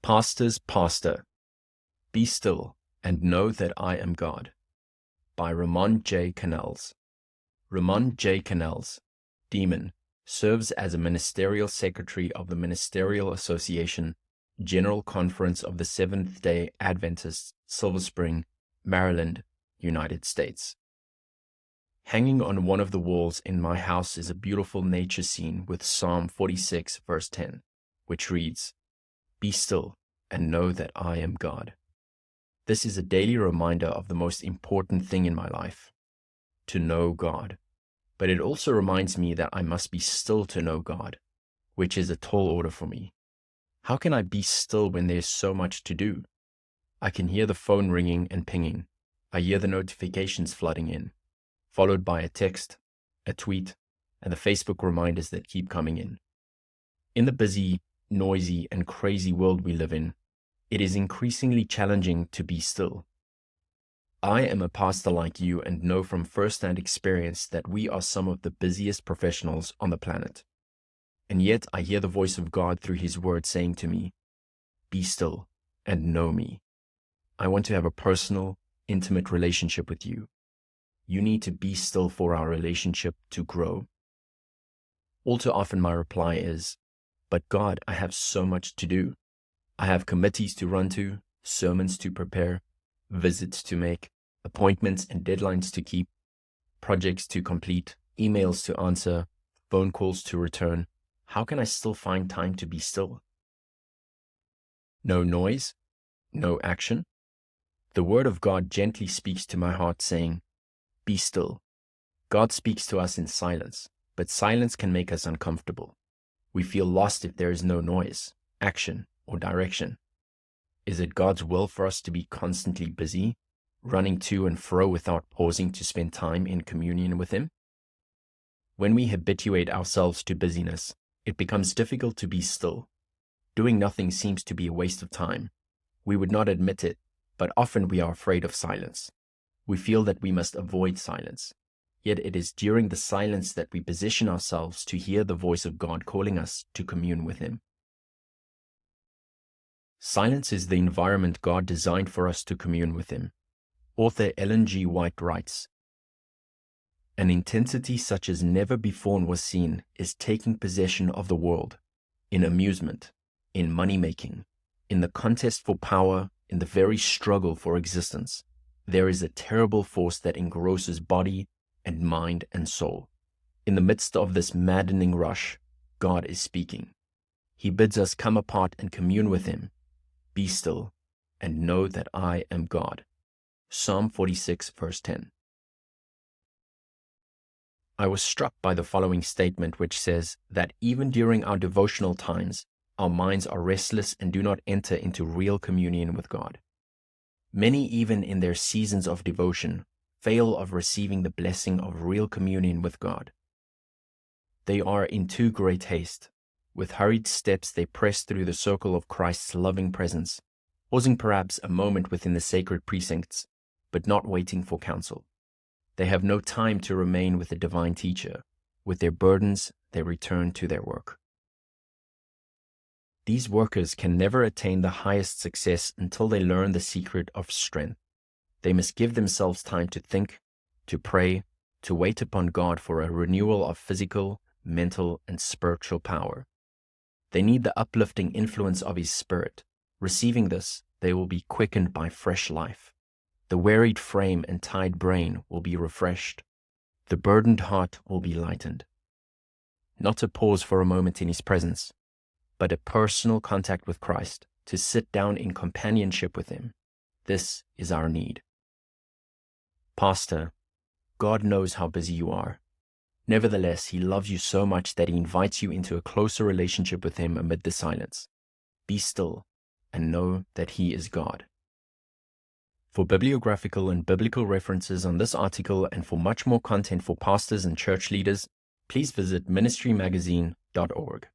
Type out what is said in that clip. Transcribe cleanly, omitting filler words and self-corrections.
Pastor's Pastor, Be Still and Know That I Am God, by Ramon J. Canals. Ramon J. Canals, Demon, serves as a ministerial secretary of the Ministerial Association, General Conference of the Seventh-day Adventists, Silver Spring, Maryland, United States. Hanging on one of the walls in my house is a beautiful nature scene with Psalm 46, verse 10, which reads, Be still and know that I am God. This is a daily reminder of the most important thing in my life, to know God. But it also reminds me that I must be still to know God, which is a tall order for me. How can I be still when there's so much to do? I can hear the phone ringing and pinging. I hear the notifications flooding in, followed by a text, a tweet, and the Facebook reminders that keep coming in. In the busy, noisy, and crazy world we live in, it is increasingly challenging to be still. I am a pastor like you and know from first-hand experience that we are some of the busiest professionals on the planet. And yet I hear the voice of God through His Word saying to me, Be still and know me. I want to have a personal, intimate relationship with you. You need to be still for our relationship to grow. All too often my reply is, But God, I have so much to do. I have committees to run to, sermons to prepare, visits to make, appointments and deadlines to keep, projects to complete, emails to answer, phone calls to return. How can I still find time to be still? No noise, no action. The Word of God gently speaks to my heart saying, Be still. God speaks to us in silence, but silence can make us uncomfortable. We feel lost if there is no noise, action, or direction. Is it God's will for us to be constantly busy, running to and fro without pausing to spend time in communion with Him? When we habituate ourselves to busyness, it becomes difficult to be still. Doing nothing seems to be a waste of time. We would not admit it, but often we are afraid of silence. We feel that we must avoid silence. Yet it is during the silence that we position ourselves to hear the voice of God calling us to commune with Him. Silence is the environment God designed for us to commune with Him. Author Ellen G. White writes, An intensity such as never before was seen is taking possession of the world, in amusement, in money-making, in the contest for power, in the very struggle for existence. There is a terrible force that engrosses body and mind and soul. In the midst of this maddening rush, God is speaking. He bids us come apart and commune with Him. Be still and know that I am God. Psalm 46, verse 10. I was struck by the following statement, which says that even during our devotional times, our minds are restless and do not enter into real communion with God. Many, even in their seasons of devotion, fail of receiving the blessing of real communion with God. They are in too great haste. With hurried steps, they press through the circle of Christ's loving presence, pausing perhaps a moment within the sacred precincts, but not waiting for counsel. They have no time to remain with the divine teacher. With their burdens, they return to their work. These workers can never attain the highest success until they learn the secret of strength. They must give themselves time to think, to pray, to wait upon God for a renewal of physical, mental, and spiritual power. They need the uplifting influence of His Spirit. Receiving this, they will be quickened by fresh life. The wearied frame and tired brain will be refreshed. The burdened heart will be lightened. Not a pause for a moment in His presence, but a personal contact with Christ, to sit down in companionship with Him. This is our need. Pastor, God knows how busy you are. Nevertheless, He loves you so much that He invites you into a closer relationship with Him amid the silence. Be still and know that He is God. For bibliographical and biblical references on this article and for much more content for pastors and church leaders, please visit ministrymagazine.org.